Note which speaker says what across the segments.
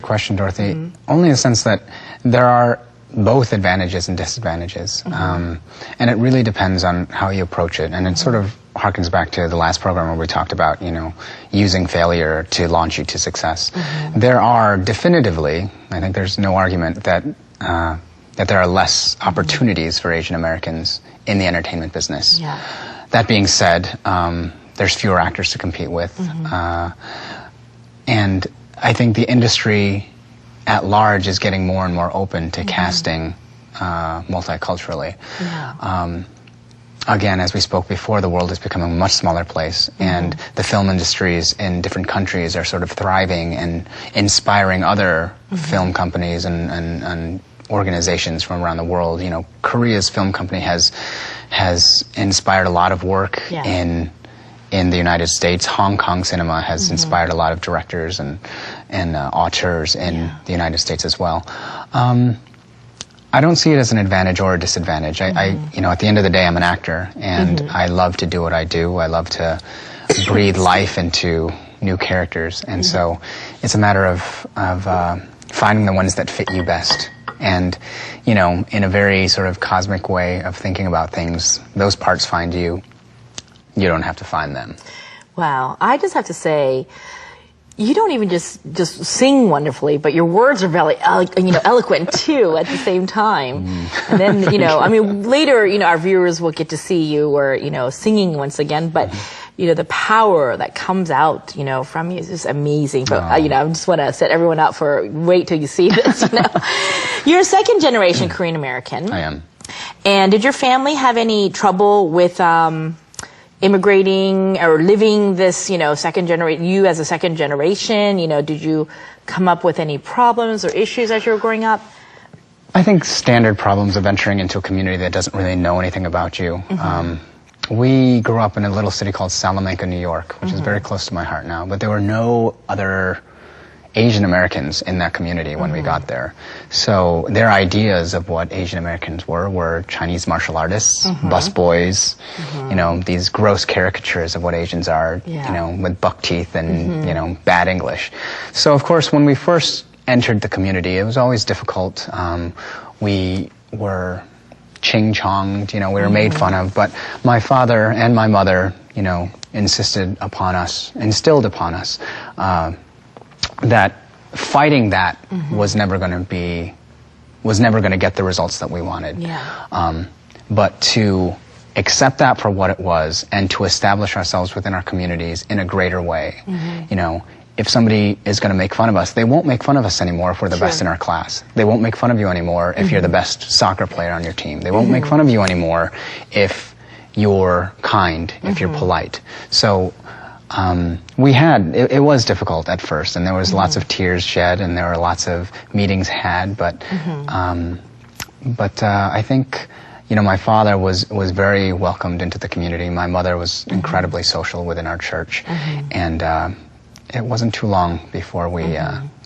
Speaker 1: question, Dorothy. Only in the sense that there are both advantages and disadvantages. And it really depends on how you approach it. And it sort of harkens back to the last program where we talked about, using failure to launch you to success. There are definitively, I think there's no argument that there are less opportunities for Asian Americans in the entertainment business.
Speaker 2: Yeah.
Speaker 1: That being said, there's fewer actors to compete with. And I think the industry at large is getting more and more open to casting multiculturally.
Speaker 2: Yeah.
Speaker 1: Again, as we spoke before, the world is becoming a much smaller place, and the film industries in different countries are sort of thriving and inspiring other film companies and organizations from around the world. Korea's film company has inspired a lot of work in the United States. Hong Kong cinema has inspired a lot of directors and auteurs in the United States as well. I don't see it as an advantage or a disadvantage. I at the end of the day, I'm an actor, and I love to do what I do. I love to breathe life into new characters, and so it's a matter of finding the ones that fit you best. And, in a very sort of cosmic way of thinking about things, those parts find you. You don't have to find them.
Speaker 2: Wow. I just have to say, you don't even just sing wonderfully, but your words are very, eloquent too at the same time. And then, later, our viewers will get to see you or, singing once again, but, the power that comes out, from you is just amazing. But, I just want to set everyone up for wait till you see this, You're a second generation Korean American.
Speaker 1: I am.
Speaker 2: And did your family have any trouble with, immigrating or living this, second generation, you as a second generation, did you come up with any problems or issues as you were growing up?
Speaker 1: I think standard problems of venturing into a community that doesn't really know anything about you. We grew up in a little city called Salamanca, New York, which is very close to my heart now, but there were no other Asian Americans in that community when we got there. So their ideas of what Asian Americans were Chinese martial artists, busboys, these gross caricatures of what Asians are, with buck teeth and, bad English. So of course, when we first entered the community, it was always difficult. We were ching-chonged, we were made fun of, but my father and my mother, instilled upon us, that fighting that was never going to get the results that we wanted.
Speaker 2: Yeah.
Speaker 1: But to accept that for what it was and to establish ourselves within our communities in a greater way. If somebody is going to make fun of us, they won't make fun of us anymore if we're the best in our class. They won't make fun of you anymore if you're the best soccer player on your team. They won't make fun of you anymore if you're kind, if you're polite. So it was difficult at first, and there was lots of tears shed, and there were lots of meetings had, but I think, my father was very welcomed into the community. My mother was incredibly social within our church, and it wasn't too long before we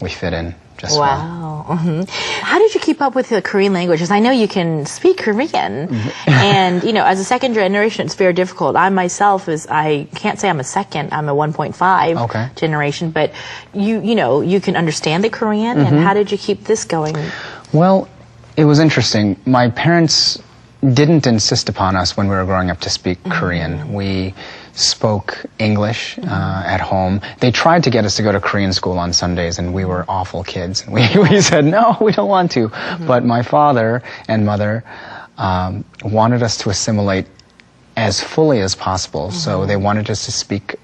Speaker 1: fit in just well.
Speaker 2: Wow. How did you keep up with the Korean language? Because I know you can speak Korean, and as a second generation, it's very difficult. I myself I can't say I'm a second. I'm a 1.5 generation, but you can understand the Korean. And how did you keep this going?
Speaker 1: Well, it was interesting. My parents didn't insist upon us when we were growing up to speak Korean. We spoke English at home. They tried to get us to go to Korean school on Sundays, and we were awful kids. We said, no, we don't want to. But my father and mother wanted us to assimilate as fully as possible. So they wanted us to speak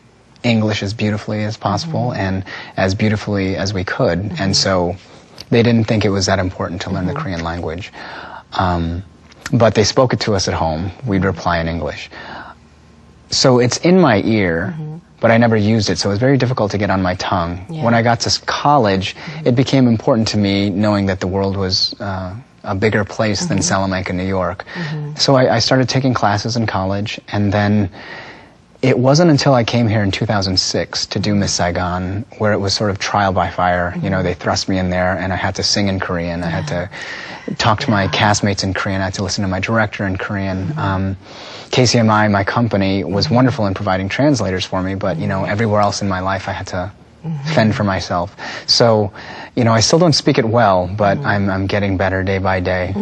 Speaker 1: English as beautifully as possible and as beautifully as we could. And so they didn't think it was that important to learn the Korean language. But they spoke it to us at home. We'd reply in English. So it's in my ear, but I never used it, so it was very difficult to get on my tongue. Yeah. When I got to college, it became important to me knowing that the world was a bigger place than Salamanca, New York. So I started taking classes in college, and then it wasn't until I came here in 2006 to do Miss Saigon, where it was sort of trial by fire. They thrust me in there, and I had to sing in Korean. I had to talk to my castmates in Korean. I had to listen to my director in Korean. KCMI, my company, was wonderful in providing translators for me, but everywhere else in my life I had to fend for myself. So, I still don't speak it well, but I'm getting better day by day.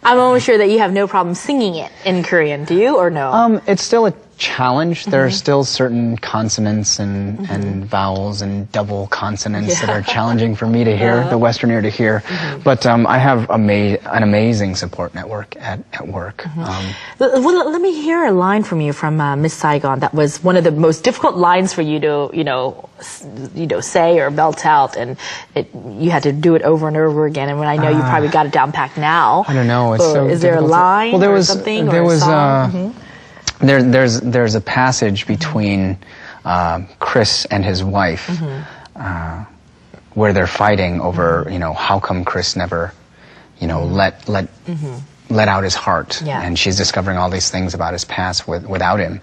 Speaker 2: I'm almost sure that you have no problem singing it in Korean. Do you or no?
Speaker 1: It's still a challenge. There are still certain consonants and vowels and double consonants that are challenging for me to hear, the Western ear to hear. But I have an amazing support network at work.
Speaker 2: Well, let me hear a line from you from Miss Saigon. That was one of the most difficult lines for you to, say or belt out, and you had to do it over and over again. And when I know you probably got it down packed now.
Speaker 1: I don't know. It's so
Speaker 2: is there a line or something?
Speaker 1: There
Speaker 2: or
Speaker 1: was
Speaker 2: a song?
Speaker 1: There's a passage between Chris and his wife where they're fighting over how come Chris never let out his heart, and she's discovering all these things about his past without him,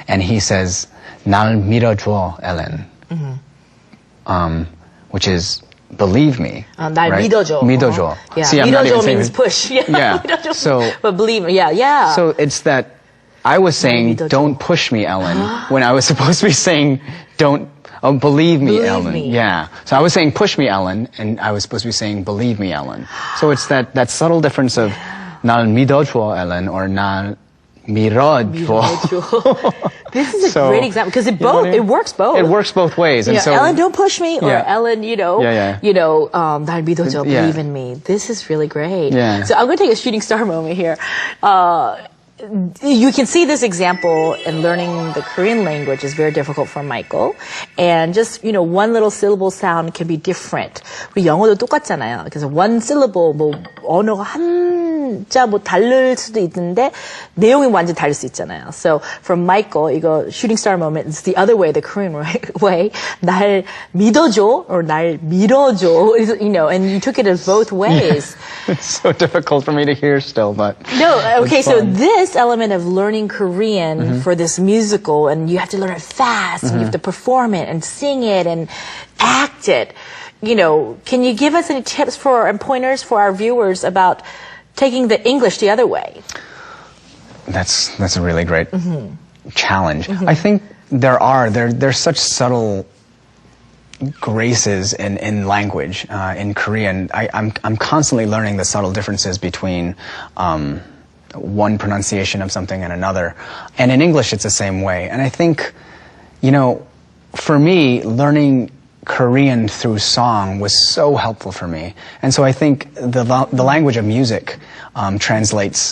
Speaker 1: and he says 날 믿어줘 Ellen, which is believe me.
Speaker 2: 날
Speaker 1: right?
Speaker 2: 믿어줘.
Speaker 1: 믿어줘.
Speaker 2: Yeah.
Speaker 1: See,
Speaker 2: 믿어줘 means push.
Speaker 1: Yeah.
Speaker 2: 믿어줘.
Speaker 1: So,
Speaker 2: but believe me. Yeah.
Speaker 1: So it's that I was saying,
Speaker 2: 믿어줘.
Speaker 1: don't push me, Ellen, when I was supposed to be saying, believe me,
Speaker 2: Believe
Speaker 1: Ellen.
Speaker 2: me.
Speaker 1: Yeah. So I was saying, push me, Ellen, and I was supposed to be saying, believe me, Ellen. So it's that subtle difference of, 날 믿어줘, Ellen, or 날 밀어줘.
Speaker 2: This is a great example, because it works both.
Speaker 1: It works both ways. And so,
Speaker 2: Ellen, don't push me, or Ellen, 날 믿어줘,
Speaker 1: Yeah.
Speaker 2: believe in me. This is really great.
Speaker 1: Yeah.
Speaker 2: So I'm going to take a shooting star moment here. You can see this example in learning the Korean language is very difficult for Michael. And just, one little syllable sound can be different. 우리 영어도 똑같잖아요. 그래서 one syllable, 언어가 한자 다를 수도 있는데, 내용이 완전 다를 수 있잖아요. So, for Michael, 이거 shooting star moment is the other way, the Korean way. 날 믿어줘, or 날 밀어줘, and you took it as both ways.
Speaker 1: it's so difficult for me to hear still, but.
Speaker 2: No, okay, so this element of learning Korean for this musical, and you have to learn it fast, and you have to perform it, and sing it, and act it. Can you give us any tips and pointers for our viewers about taking the English the other way?
Speaker 1: That's a really great challenge. I think there's such subtle graces in language in Korean. I'm constantly learning the subtle differences between one pronunciation of something and another. And in English, it's the same way. And I think, for me, learning Korean through song was so helpful for me. And so I think the language of music translates